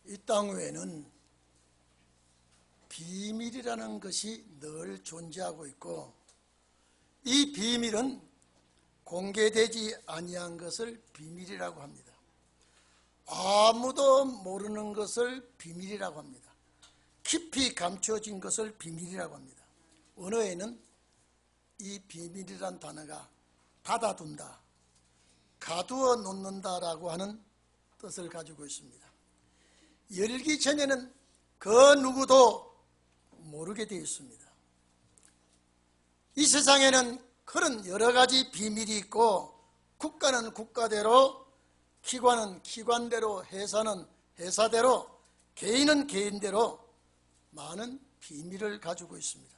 이 땅 위에는 비밀이라는 것이 늘 존재하고 있고, 이 비밀은 공개되지 아니한 것을 비밀이라고 합니다. 아무도 모르는 것을 비밀이라고 합니다. 깊이 감춰진 것을 비밀이라고 합니다. 언어에는 이 비밀이란 단어가 닫아둔다, 가두어 놓는다라고 하는 뜻을 가지고 있습니다. 열기 전에는 그 누구도 모르게 되어 있습니다. 이 세상에는 그런 여러 가지 비밀이 있고, 국가는 국가대로, 기관은 기관대로, 회사는 회사대로, 개인은 개인대로 많은 비밀을 가지고 있습니다.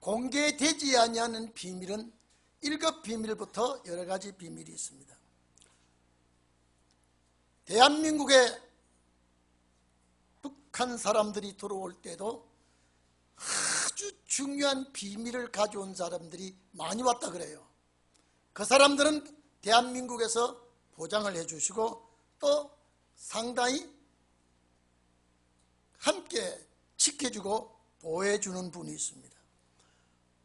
공개되지 아니하는 비밀은 1급 비밀부터 여러 가지 비밀이 있습니다. 대한민국에 북한 사람들이 들어올 때도 아주 중요한 비밀을 가져온 사람들이 많이 왔다 그래요. 그 사람들은 대한민국에서 보장을 해주시고 또 상당히 함께 지켜주고 보호해주는 분이 있습니다.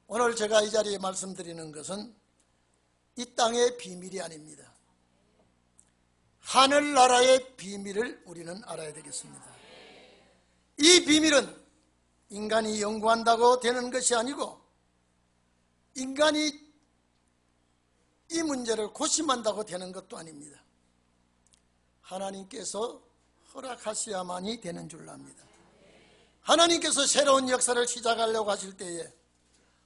오늘 제가 이 자리에 말씀드리는 것은 이 땅의 비밀이 아닙니다. 하늘나라의 비밀을 우리는 알아야 되겠습니다. 이 비밀은 인간이 연구한다고 되는 것이 아니고, 인간이 이 문제를 고심한다고 되는 것도 아닙니다. 하나님께서 허락하셔야만이 되는 줄 압니다. 하나님께서 새로운 역사를 시작하려고 하실 때에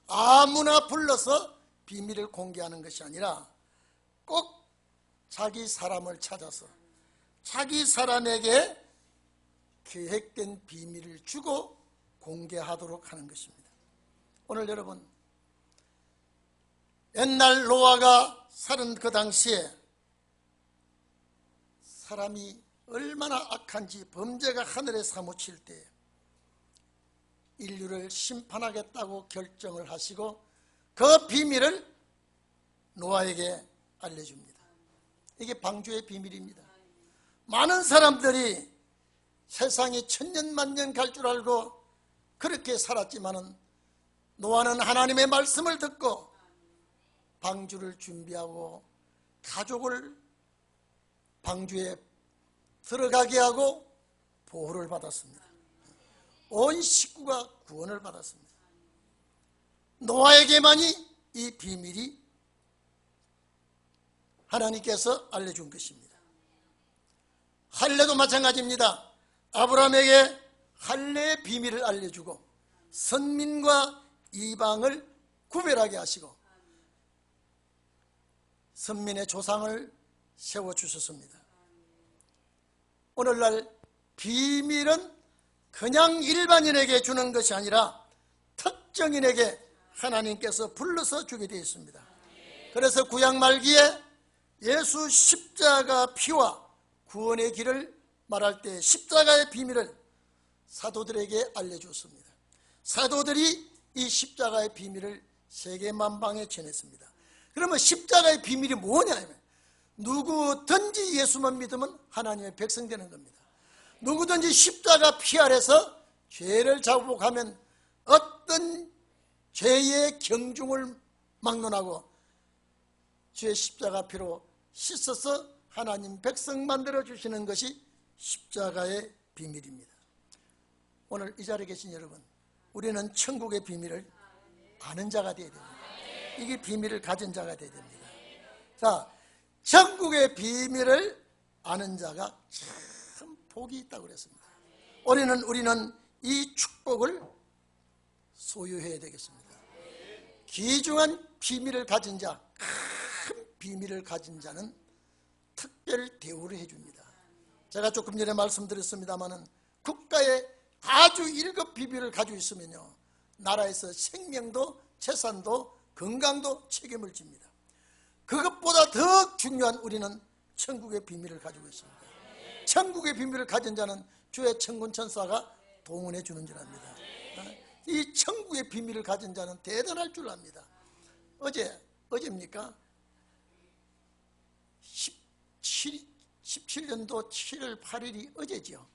아무나 불러서 비밀을 공개하는 것이 아니라 꼭 자기 사람을 찾아서 자기 사람에게 계획된 비밀을 주고 공개하도록 하는 것입니다. 오늘 여러분, 옛날 노아가 사는 그 당시에 사람이 얼마나 악한지, 범죄가 하늘에 사무칠 때 인류를 심판하겠다고 결정을 하시고 그 비밀을 노아에게 알려줍니다. 이게 방주의 비밀입니다. 많은 사람들이 세상이 천년만년 갈 줄 알고 그렇게 살았지만은, 노아는 하나님의 말씀을 듣고 방주를 준비하고 가족을 방주에 들어가게 하고 보호를 받았습니다. 온 식구가 구원을 받았습니다. 노아에게만이 이 비밀이 하나님께서 알려준 것입니다. 할례도 마찬가지입니다. 아브라함에게 할례의 비밀을 알려주고 선민과 이방을 구별하게 하시고 선민의 조상을 세워주셨습니다. 오늘날 비밀은 그냥 일반인에게 주는 것이 아니라 특정인에게 하나님께서 불러서 주게 되어 있습니다. 그래서 구약 말기에 예수 십자가 피와 구원의 길을 말할 때 십자가의 비밀을 사도들에게 알려주었습니다. 사도들이 이 십자가의 비밀을 세계 만방에 전했습니다. 그러면 십자가의 비밀이 뭐냐면, 누구든지 예수만 믿으면 하나님의 백성 되는 겁니다. 누구든지 십자가 피 아래서 죄를 자복하면 어떤 죄의 경중을 막론하고 주의 십자가 피로 씻어서 하나님 백성 만들어 주시는 것이 십자가의 비밀입니다. 오늘 이 자리에 계신 여러분, 우리는 천국의 비밀을 아는 자가 되어야 됩니다. 이게 비밀을 가진 자가 되어야 됩니다. 자, 천국의 비밀을 아는 자가 참 복이 있다고 그랬습니다. 우리는 이 축복을 소유해야 되겠습니다. 귀중한 비밀을 가진 자, 큰 비밀을 가진 자는 특별 대우를 해줍니다. 제가 조금 전에 말씀드렸습니다마는 국가에 아주 1급 비밀을 가지고 있으면요, 나라에서 생명도 재산도 건강도 책임을 집니다. 그것보다 더 중요한 우리는 천국의 비밀을 가지고 있습니다. 천국의 비밀을 가진 자는 주의 천군천사가 동원해 주는 줄 압니다. 이 천국의 비밀을 가진 자는 대단할 줄 압니다. 어제입니까? 17년도 7월 8일이 어제죠.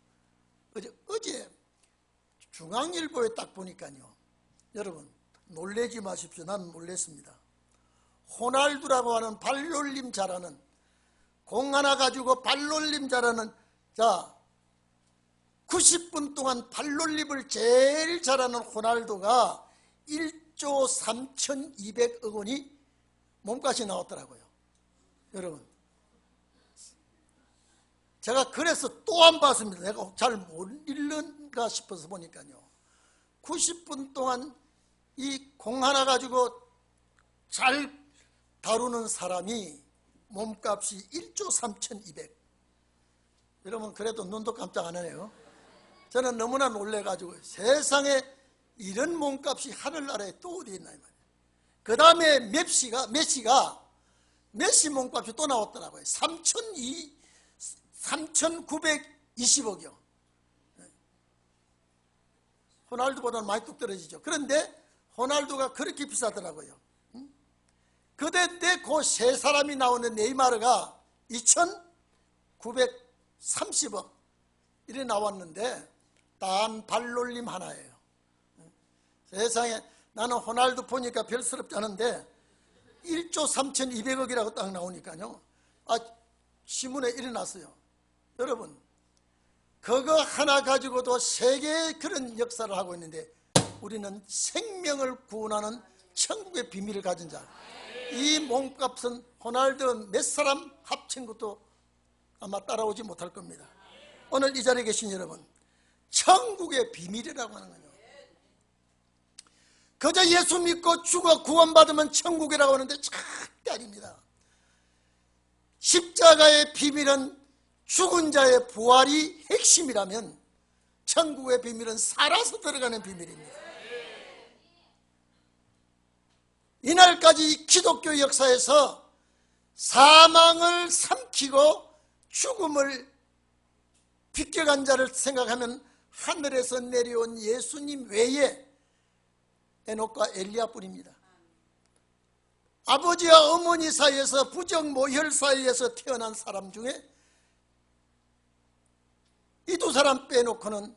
어제 중앙일보에 딱 보니까요, 여러분 놀래지 마십시오. 난 놀랬습니다. 호날두라고 하는 발놀림 잘하는, 공 하나 가지고 발놀림 잘하는, 자 90분 동안 발놀림을 제일 잘하는 호날두가 1조 3,200억 원이 몸값이 나왔더라고요. 여러분, 제가 그래서 또 안 봤습니다. 내가 잘 못 읽는가 싶어서 보니까요, 90분 동안 이 공 하나 가지고 잘 다루는 사람이 몸값이 1조 3,200. 여러분, 그래도 눈도 깜짝 안 하네요. 저는 너무나 놀래가지고, 세상에 이런 몸값이 하늘나라에 또 어디 있나 이 말이에요. 그 다음에 메시 몸값이 또 나왔더라고요. 3,920억이요. 호날두보다는 많이 뚝 떨어지죠. 그런데 호날두가 그렇게 비싸더라고요. 그때 그 세 사람이 나오는 네이마르가 2,930억 이래 나왔는데 단 발놀림 하나예요. 세상에, 나는 호날두 보니까 별스럽지 않은데 1조 3,200억이라고 딱 나오니까요, 신문에 일어났어요. 여러분, 그거 하나 가지고도 세계의 그런 역사를 하고 있는데, 우리는 생명을 구원하는 천국의 비밀을 가진 자, 이 몸값은 호날두 몇 사람 합친 것도 아마 따라오지 못할 겁니다. 오늘 이 자리에 계신 여러분, 천국의 비밀이라고 하는 거예요. 그저 예수 믿고 죽어 구원받으면 천국이라고 하는데 절대 아닙니다. 십자가의 비밀은 죽은 자의 부활이 핵심이라면, 천국의 비밀은 살아서 들어가는 비밀입니다. 이날까지 기독교 역사에서 사망을 삼키고 죽음을 비껴간 자를 생각하면 하늘에서 내려온 예수님 외에 에녹과 엘리야뿐입니다. 아버지와 어머니 사이에서 부정모혈 사이에서 태어난 사람 중에 이 두 사람 빼놓고는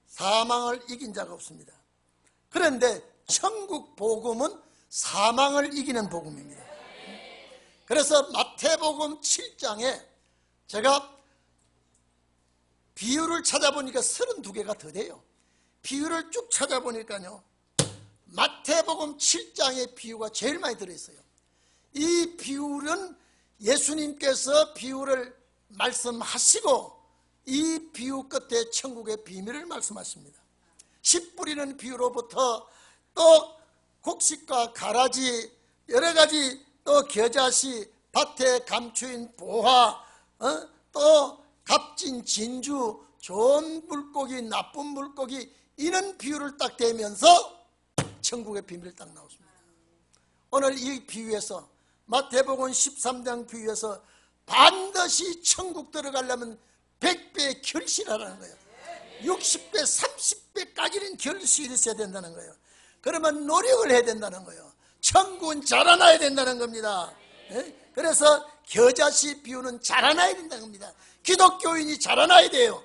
사망을 이긴 자가 없습니다. 그런데 천국 복음은 사망을 이기는 복음입니다. 그래서 마태복음 7장에 제가 비유를 찾아보니까 32개가 더 돼요. 비유를 쭉 찾아보니까요, 마태복음 7장의 비유가 제일 많이 들어있어요. 이 비유는 예수님께서 비유를 말씀하시고 이 비유 끝에 천국의 비밀을 말씀하십니다. 씨 뿌리는 비유로부터 또 곡식과 가라지, 여러 가지, 또 겨자씨, 밭에 감추인 보화, 또 값진 진주, 좋은 물고기, 나쁜 물고기, 이런 비유를 딱 대면서 천국의 비밀이 딱 나왔습니다. 오늘 이 비유에서, 마태복음 13장 비유에서 반드시 천국 들어가려면 100배 결실하라는 거예요. 60배, 30배까지는 결실이 있어야 된다는 거예요. 그러면 노력을 해야 된다는 거예요. 천국은 자라나야 된다는 겁니다. 그래서 겨자씨 비유는 자라나야 된다는 겁니다. 기독교인이 자라나야 돼요.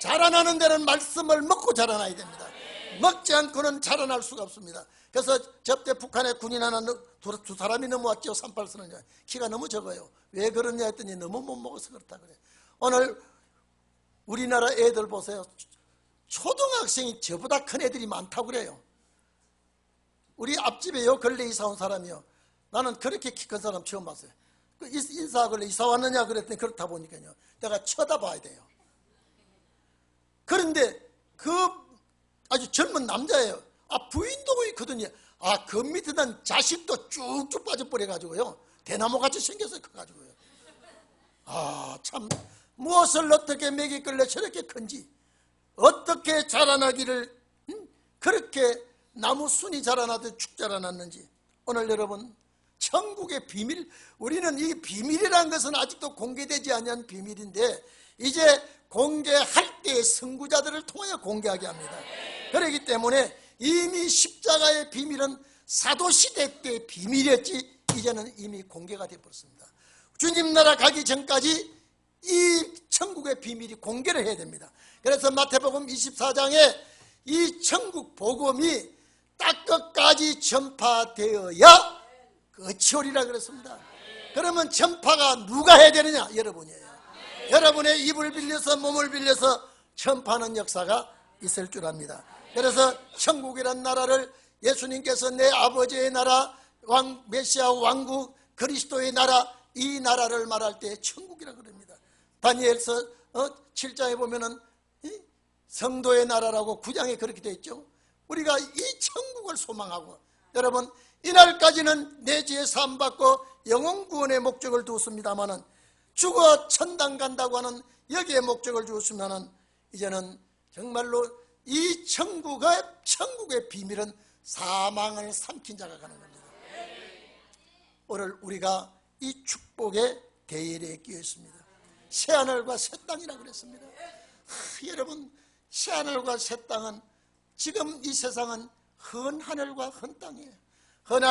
자라나는 데는 말씀을 먹고 자라나야 됩니다. 먹지 않고는 자라날 수가 없습니다. 그래서 저때 북한에 군인 하나, 두 사람이 넘어왔죠. 38선을. 키가 너무 적어요. 왜 그러냐 했더니 너무 못 먹어서 그렇다 그래요. 오늘 우리나라 애들 보세요. 초등학생이 저보다 큰 애들이 많다고 그래요. 우리 앞집에 요 근래 이사 온 사람이요, 나는 그렇게 키 큰 사람 처음 봤어요. 인사하길래 이사 왔느냐 그랬더니 그렇다 보니까요, 내가 쳐다봐야 돼요. 그런데 그 아주 젊은 남자예요. 부인도 있거든요. 그 밑에 난 자식도 쭉쭉 빠져버려가지고요, 대나무같이 생겨서 커가지고요. 참, 무엇을 어떻게 먹이길래 저렇게 큰지, 어떻게 자라나기를 그렇게 나무 순이 자라나듯 축 자라났는지. 오늘 여러분, 천국의 비밀, 우리는 이 비밀이라는 것은 아직도 공개되지 않은 비밀인데 이제 공개할 때 선구자들을 통해 공개하게 합니다. 그렇기 때문에 이미 십자가의 비밀은 사도시대 때 비밀이었지, 이제는 이미 공개가 되어버렸습니다. 주님 나라 가기 전까지 이 천국의 비밀이 공개를 해야 됩니다. 그래서 마태복음 24장에 이 천국 복음이 딱 끝까지 전파되어야 끝이 오리라 그랬습니다. 그러면 전파가 누가 해야 되느냐? 여러분이에요. 여러분의 입을 빌려서 몸을 빌려서 전파하는 역사가 있을 줄 압니다. 그래서 천국이란 나라를 예수님께서 내 아버지의 나라, 메시아 왕국, 그리스도의 나라, 이 나라를 말할 때 천국이라 그럽니다. 다니엘서 7장에 보면은 성도의 나라라고 9장에 그렇게 되어 있죠. 우리가 이 천국을 소망하고, 여러분 이날까지는 내지에 사함받고 영혼 구원의 목적을 두었습니다마는 죽어 천당 간다고 하는 여기에 목적을 두었으면은 이제는 정말로 이 천국의 비밀은 사망을 삼킨 자가 가는 겁니다. 오늘 우리가 이 축복의 대열에 끼어 있습니다. 새하늘과 새 땅이라고 그랬습니다. 여러분, 새하늘과 새 땅은, 지금 이 세상은 헌 하늘과 헌 땅이에요. 헌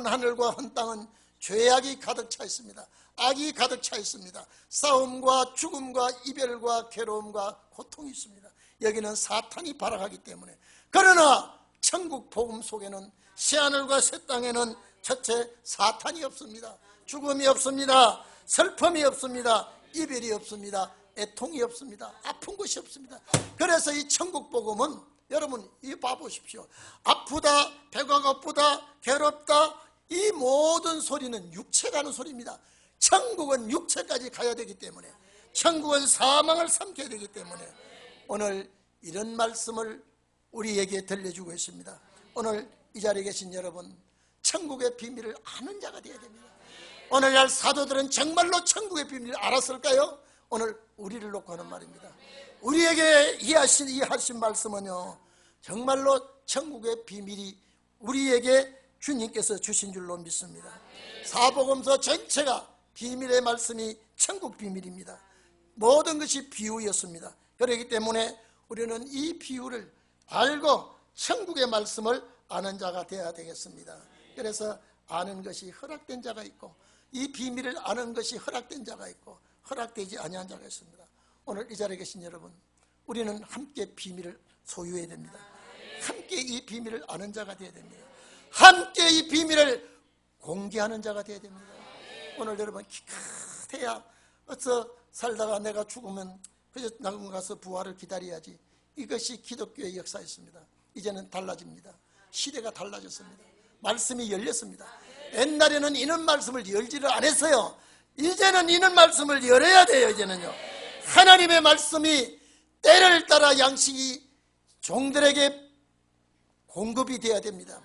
하늘과 헌 땅은 죄악이 가득 차 있습니다. 악이 가득 차 있습니다. 싸움과 죽음과 이별과 괴로움과 고통이 있습니다. 여기는 사탄이 발악하기 때문에. 그러나 천국 복음 속에는, 새하늘과 새 땅에는 첫째 사탄이 없습니다. 죽음이 없습니다. 슬픔이 없습니다. 이별이 없습니다. 애통이 없습니다. 아픈 것이 없습니다. 그래서 이 천국 복음은, 여러분 이거 봐보십시오. 아프다, 배가 고프다, 괴롭다, 이 모든 소리는 육체가 하는 소리입니다. 천국은 육체까지 가야 되기 때문에, 천국은 사망을 삼켜야 되기 때문에 오늘 이런 말씀을 우리에게 들려주고 있습니다. 오늘 이 자리에 계신 여러분, 천국의 비밀을 아는 자가 되어야 됩니다. 오늘날 사도들은 정말로 천국의 비밀을 알았을까요? 오늘 우리를 놓고 하는 말입니다. 우리에게 이 하신 말씀은요, 정말로 천국의 비밀이 우리에게 주님께서 주신 줄로 믿습니다. 사복음서 전체가 비밀의 말씀이 천국 비밀입니다. 모든 것이 비유였습니다. 그렇기 때문에 우리는 이 비유를 알고 천국의 말씀을 아는 자가 되어야 되겠습니다. 그래서 아는 것이 허락된 자가 있고, 이 비밀을 아는 것이 허락된 자가 있고, 허락되지 아니한 자가 있습니다. 오늘 이 자리에 계신 여러분, 우리는 함께 비밀을 소유해야 됩니다. 함께 이 비밀을 아는 자가 되어야 됩니다. 함께 이 비밀을 공개하는 자가 되어야 됩니다. 오늘 여러분, 기껏해야 어서 살다가 내가 죽으면 그저 나군 가서 부활을 기다려야지, 이것이 기독교의 역사였습니다. 이제는 달라집니다. 시대가 달라졌습니다. 말씀이 열렸습니다. 옛날에는 이런 말씀을 열지를 안 했어요. 이제는 이런 말씀을 열어야 돼요. 이제는요, 하나님의 말씀이 때를 따라 양식이 종들에게 공급이 돼야 됩니다.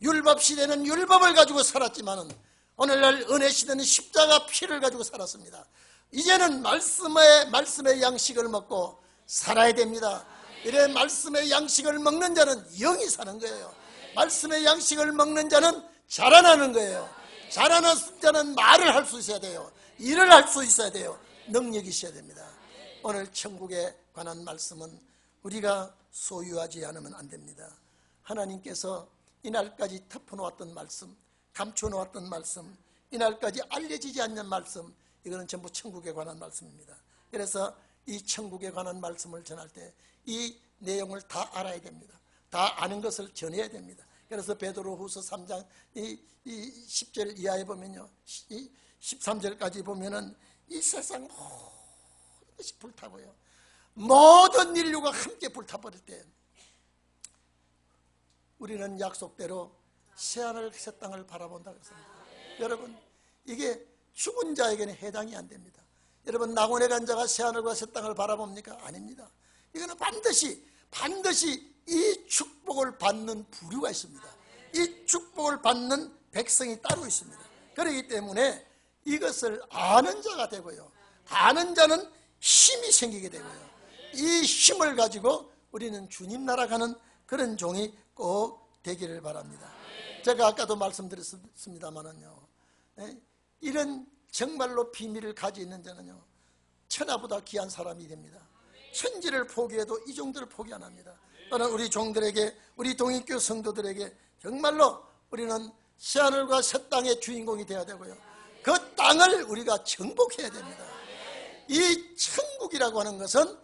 율법 시대는 율법을 가지고 살았지만은 오늘날 은혜 시대는 십자가 피를 가지고 살았습니다. 이제는 말씀의 양식을 먹고 살아야 됩니다. 이래 말씀의 양식을 먹는 자는 영이 사는 거예요. 말씀의 양식을 먹는 자는 자라나는 거예요. 자라나는 자는 말을 할 수 있어야 돼요. 일을 할 수 있어야 돼요. 능력이 있어야 됩니다. 오늘 천국에 관한 말씀은 우리가 소유하지 않으면 안 됩니다. 하나님께서 이날까지 덮어놓았던 말씀, 감춰놓았던 말씀, 이날까지 알려지지 않는 말씀, 이거는 전부 천국에 관한 말씀입니다. 그래서 이 천국에 관한 말씀을 전할 때 이 내용을 다 알아야 됩니다. 다 아는 것을 전해야 됩니다. 그래서 베드로후서 3장 이 10절 이하에 보면요, 13절까지 보면은 이 세상 모든 것이 불타고요, 모든 인류가 함께 불타버릴 때 우리는 약속대로 새하늘 새 땅을 바라본다고 했습니다. 여러분, 이게 죽은 자에게는 해당이 안 됩니다. 여러분, 낙원에 간 자가 새하늘과 새 땅을 바라봅니까? 아닙니다. 이거는 반드시 이 축복을 받는 부류가 있습니다. 이 축복을 받는 백성이 따로 있습니다. 그렇기 때문에 이것을 아는 자가 되고요, 아는 자는 힘이 생기게 되고요, 이 힘을 가지고 우리는 주님 나라 가는 그런 종이 꼭 되기를 바랍니다. 제가 아까도 말씀드렸습니다만은요, 이런 정말로 비밀을 가지고 있는 자는요, 천하보다 귀한 사람이 됩니다. 천지를 포기해도 이 종들을 포기 안 합니다. 또는 우리 종들에게, 우리 동익교 성도들에게 정말로 우리는 새하늘과 새 땅의 주인공이 되어야 되고요, 그 땅을 우리가 정복해야 됩니다. 이 천국이라고 하는 것은,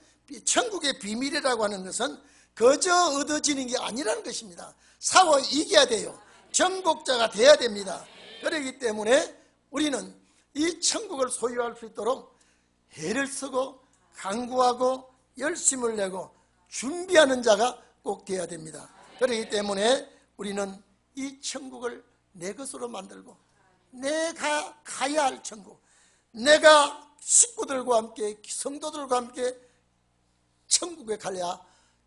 천국의 비밀이라고 하는 것은 그저 얻어지는 게 아니라는 것입니다. 싸워 이겨야 돼요. 정복자가 돼야 됩니다. 그렇기 때문에 우리는 이 천국을 소유할 수 있도록 애를 쓰고 강구하고 열심을 내고 준비하는 자가 꼭 돼야 됩니다. 그렇기 때문에 우리는 이 천국을 내 것으로 만들고, 내가 가야 할 천국, 내가 식구들과 함께 성도들과 함께 천국에 가야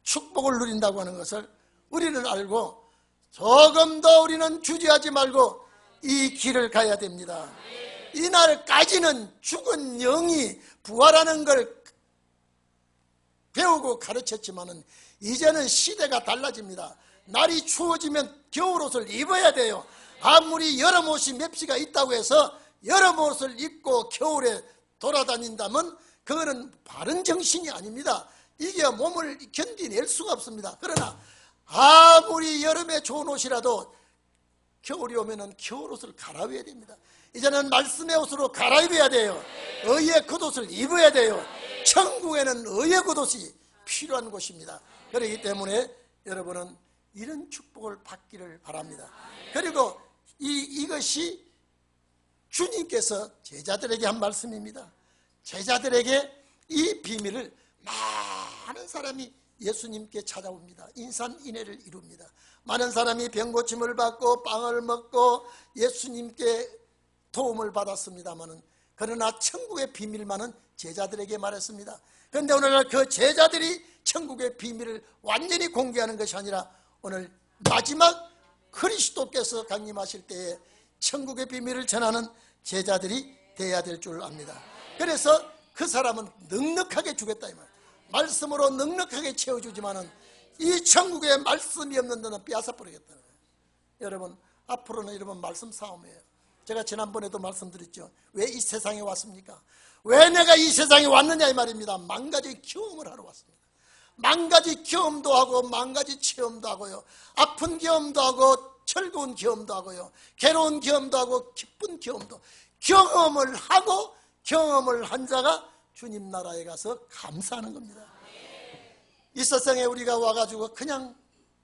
축복을 누린다고 하는 것을 우리는 알고, 조금 더 우리는 주저하지 말고 이 길을 가야 됩니다. 이날까지는 죽은 영이 부활하는 걸 배우고 가르쳤지만은 이제는 시대가 달라집니다. 날이 추워지면 겨울옷을 입어야 돼요. 아무리 여름옷이 맵시가 있다고 해서 여름옷을 입고 겨울에 돌아다닌다면 그거는 바른 정신이 아닙니다. 이게 몸을 견디낼 수가 없습니다. 그러나 아무리 여름에 좋은 옷이라도 겨울이 오면은 겨울옷을 갈아입어야 됩니다. 이제는 말씀의 옷으로 갈아입어야 돼요. 의의 겉옷을 입어야 돼요. 천국에는 의의 겉옷이 필요한 곳입니다. 그렇기 때문에 여러분은 이런 축복을 받기를 바랍니다. 그리고 이것이 주님께서 제자들에게 한 말씀입니다. 제자들에게 이 비밀을 많은 사람이 예수님께 찾아옵니다. 인산인해를 이룹니다. 많은 사람이 병고침을 받고 빵을 먹고 예수님께 도움을 받았습니다마는, 그러나 천국의 비밀만은 제자들에게 말했습니다. 그런데 오늘날 그 제자들이 천국의 비밀을 완전히 공개하는 것이 아니라 오늘 마지막 그리스도께서 강림하실 때에 천국의 비밀을 전하는 제자들이 되어야 될 줄 압니다. 그래서 그 사람은 넉넉하게 주겠다 이 말. 말씀으로 넉넉하게 채워주지만은 이 천국에 말씀이 없는 데는 빼앗아 버리겠다. 여러분, 앞으로는 여러분 말씀 싸움이에요. 제가 지난번에도 말씀드렸죠. 왜 이 세상에 왔습니까? 왜 내가 이 세상에 왔느냐 이 말입니다. 만 가지 경험을 하러 왔습니다. 만 가지 경험도 하고 만 가지 체험도 하고요. 아픈 경험도 하고 즐거운 경험도 하고요. 괴로운 경험도 하고 기쁜 경험도, 경험을 하고 경험을 한 자가 주님 나라에 가서 감사하는 겁니다. 이 세상에 우리가 와가지고 그냥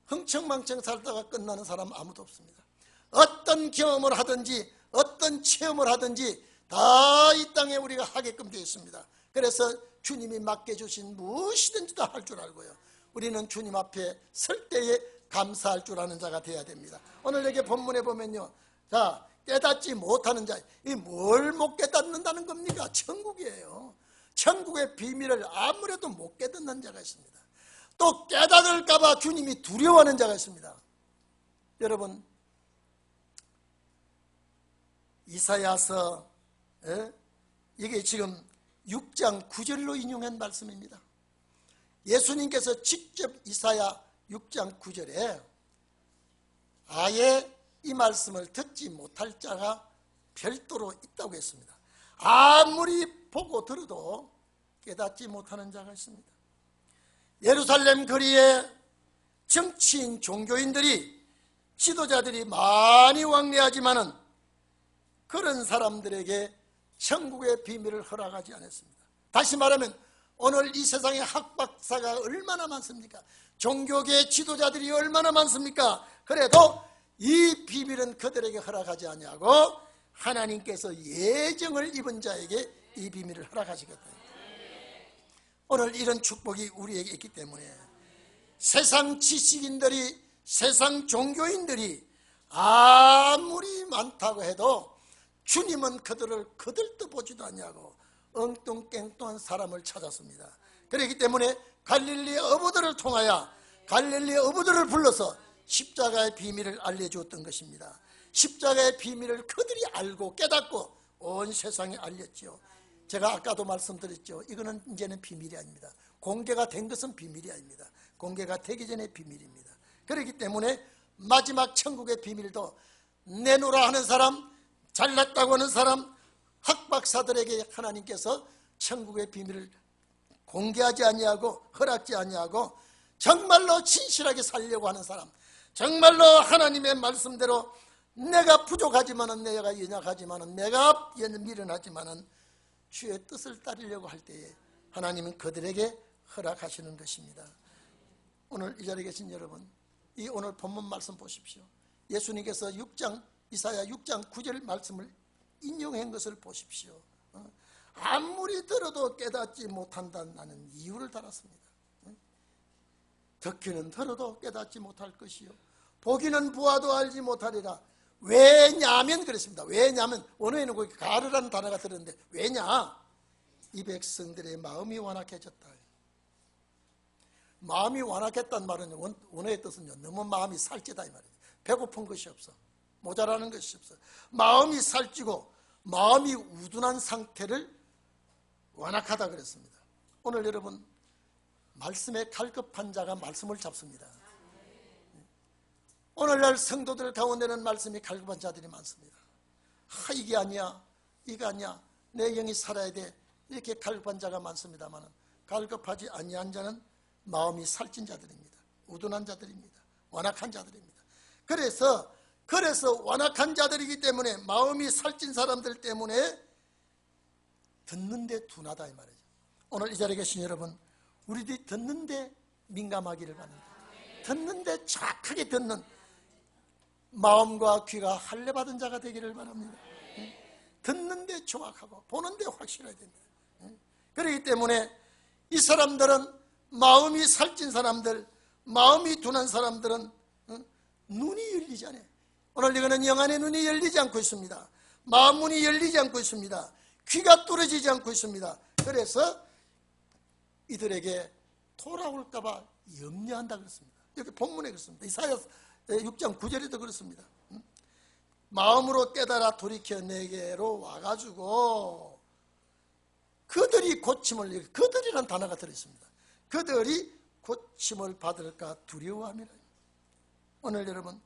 흥청망청 살다가 끝나는 사람 아무도 없습니다. 어떤 경험을 하든지 어떤 체험을 하든지 다 이 땅에 우리가 하게끔 되어 있습니다. 그래서 주님이 맡겨주신 무엇이든지 다 할 줄 알고요. 우리는 주님 앞에 설 때에 감사할 줄 아는 자가 되어야 됩니다. 오늘 여기 본문에 보면요, 자, 깨닫지 못하는 자, 이 뭘 못 깨닫는다는 겁니까? 천국이에요. 천국의 비밀을 아무래도 못 깨닫는 자가 있습니다. 또 깨닫을까봐 주님이 두려워하는 자가 있습니다. 여러분, 이사야서 이게 지금 6장 9절로 인용한 말씀입니다. 예수님께서 직접 이사야 6장 9절에 아예 이 말씀을 듣지 못할 자가 별도로 있다고 했습니다. 아무리 보고 들어도 깨닫지 못하는 자가 있습니다. 예루살렘 거리에 정치인, 종교인들이, 지도자들이 많이 왕래하지만은 그런 사람들에게 천국의 비밀을 허락하지 않았습니다. 다시 말하면 오늘 이 세상에 학박사가 얼마나 많습니까? 종교계 지도자들이 얼마나 많습니까? 그래도 이 비밀은 그들에게 허락하지 아니하고 하나님께서 예정을 입은 자에게 이 비밀을 허락하시겠다. 오늘 이런 축복이 우리에게 있기 때문에 세상 지식인들이, 세상 종교인들이 아무리 많다고 해도 주님은 그들을 거들떠보지도 않냐고 엉뚱깽뚱한 사람을 찾았습니다. 그렇기 때문에 갈릴리 어부들을 통하여 갈릴리 어부들을 불러서 십자가의 비밀을 알려주었던 것입니다. 십자가의 비밀을 그들이 알고 깨닫고 온 세상에 알렸지요. 제가 아까도 말씀드렸죠. 이거는 이제는 비밀이 아닙니다. 공개가 된 것은 비밀이 아닙니다. 공개가 되기 전에 비밀입니다. 그렇기 때문에 마지막 천국의 비밀도 내놓으라 하는 사람, 잘났다고 하는 사람, 학박사들에게 하나님께서 천국의 비밀을 공개하지 아니하고 허락지 아니하고 정말로 진실하게 살려고 하는 사람, 정말로 하나님의 말씀대로 내가 부족하지만은, 내가 연약하지만은, 내가 미련하지만은 주의 뜻을 따르려고 할 때에 하나님은 그들에게 허락하시는 것입니다. 오늘 이 자리에 계신 여러분, 이 오늘 본문 말씀 보십시오. 예수님께서 이사야 6장 9절 말씀을 인용한 것을 보십시오. 아무리 들어도 깨닫지 못한다는 이유를 달았습니다. 듣기는 들어도 깨닫지 못할 것이요, 보기는 보아도 알지 못하리라. 왜냐하면 그랬습니다. 왜냐하면 원어에는 거기 가르라는 단어가 들었는데, 왜냐? 이 백성들의 마음이 완악해졌다. 마음이 완악했단 말은 원어의 뜻은요, 너무 마음이 살찌다 이 말이에요. 배고픈 것이 없어, 모자라는 것이 없어. 마음이 살찌고 마음이 우둔한 상태를 완악하다 그랬습니다. 오늘 여러분, 말씀에 갈급한 자가 말씀을 잡습니다. 오늘날 성도들 가운데는 말씀이 갈급한 자들이 많습니다. 이게 아니야, 이거 아니야, 내 영이 살아야 돼, 이렇게 갈급한 자가 많습니다만, 갈급하지 아니한 자는 마음이 살찐 자들입니다. 우둔한 자들입니다. 완악한 자들입니다. 그래서 완악한 자들이기 때문에, 마음이 살찐 사람들 때문에 듣는데 둔하다 이 말이죠. 오늘 이 자리에 계신 여러분, 우리들이 듣는데 민감하기를 바랍니다. 듣는데 정확하게 듣는 마음과 귀가 할례받은 자가 되기를 바랍니다. 듣는데 정확하고 보는데 확실해야 됩니다. 그렇기 때문에 이 사람들은, 마음이 살찐 사람들, 마음이 둔한 사람들은 눈이 열리지 않아요. 오늘 이거는 영안의 눈이 열리지 않고 있습니다. 마음 문이 열리지 않고 있습니다. 귀가 뚫어지지 않고 있습니다. 그래서 이들에게 돌아올까 봐 염려한다 그랬습니다. 여기 본문에 그렇습니다. 이사야 6장 9절에도 그렇습니다. 마음으로 깨달아 돌이켜 내게로 와가지고 그들이 고침을, 그들이라는 단어가 들어있습니다. 그들이 고침을 받을까 두려워함이라. 오늘 여러분,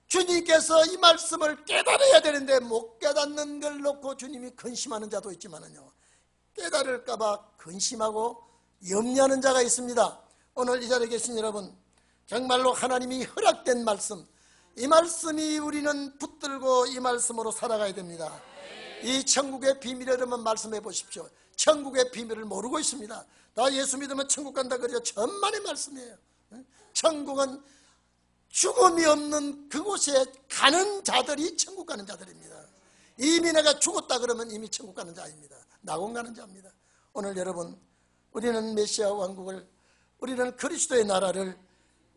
주님께서 이 말씀을 깨달아야 되는데 못 깨닫는 걸 놓고 주님이 근심하는 자도 있지만은요, 깨달을까 봐 근심하고 염려하는 자가 있습니다. 오늘 이 자리에 계신 여러분, 정말로 하나님이 허락된 말씀, 이 말씀이 우리는 붙들고 이 말씀으로 살아가야 됩니다. 이 천국의 비밀을 여러분 말씀해 보십시오. 천국의 비밀을 모르고 있습니다. 나 예수 믿으면 천국 간다 그래요. 천만의 말씀이에요. 천국은 죽음이 없는 그곳에 가는 자들이 천국 가는 자들입니다. 이미 내가 죽었다 그러면 이미 천국 가는 자입니다. 낙원 가는 자입니다. 오늘 여러분, 우리는 메시아 왕국을, 우리는 그리스도의 나라를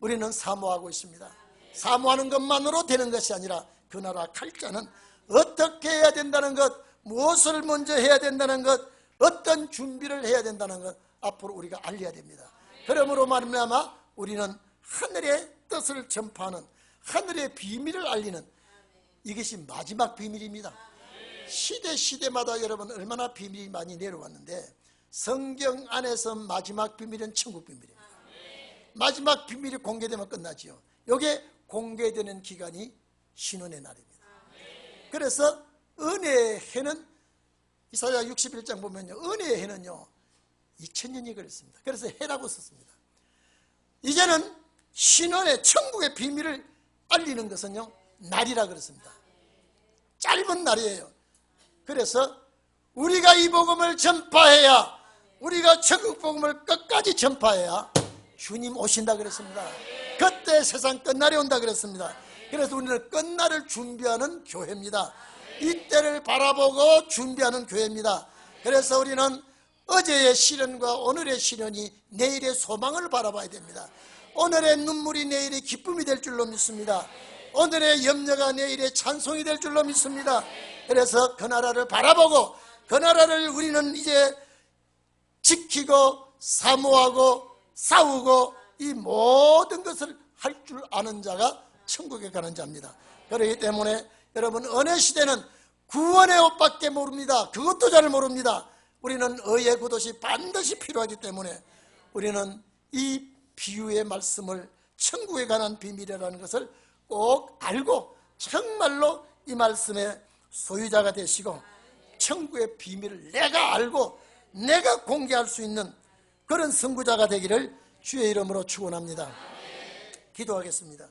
우리는 사모하고 있습니다. 사모하는 것만으로 되는 것이 아니라 그 나라 갈 자는 어떻게 해야 된다는 것, 무엇을 먼저 해야 된다는 것, 어떤 준비를 해야 된다는 것 앞으로 우리가 알려야 됩니다. 그러므로 말미암아 우리는 하늘의 뜻을 전파하는, 하늘의 비밀을 알리는, 이것이 마지막 비밀입니다. 시대마다 여러분 얼마나 비밀이 많이 내려왔는데, 성경 안에서 마지막 비밀은 천국 비밀입니다. 마지막 비밀이 공개되면 끝나지요. 이게 공개되는 기간이 신원의 날입니다. 그래서 은혜의 해는, 이사야 61장 보면요, 은혜의 해는요 2000년이 걸렸습니다. 그래서 해라고 썼습니다. 이제는 신원의 천국의 비밀을 알리는 것은요 날이라 그랬습니다. 짧은 날이에요. 그래서 우리가 이 복음을 전파해야, 우리가 천국 복음을 끝까지 전파해야 주님 오신다 그랬습니다. 그때 세상 끝날이 온다 그랬습니다. 그래서 우리는 끝날을 준비하는 교회입니다. 이때를 바라보고 준비하는 교회입니다. 그래서 우리는 어제의 시련과 오늘의 시련이 내일의 소망을 바라봐야 됩니다. 오늘의 눈물이 내일의 기쁨이 될 줄로 믿습니다. 오늘의 염려가 내일의 찬송이 될 줄로 믿습니다. 그래서 그 나라를 바라보고 그 나라를 우리는 이제 지키고 사모하고 싸우고 이 모든 것을 할 줄 아는 자가 천국에 가는 자입니다. 그렇기 때문에 여러분, 어느 시대는 구원의 옷밖에 모릅니다. 그것도 잘 모릅니다. 우리는 의의 굿옷이 반드시 필요하기 때문에 우리는 이 비유의 말씀을, 천국에 관한 비밀이라는 것을 꼭 알고 정말로 이 말씀의 소유자가 되시고 천국의 비밀을 내가 알고 내가 공개할 수 있는 그런 선구자가 되기를 주의 이름으로 축원합니다. 기도하겠습니다.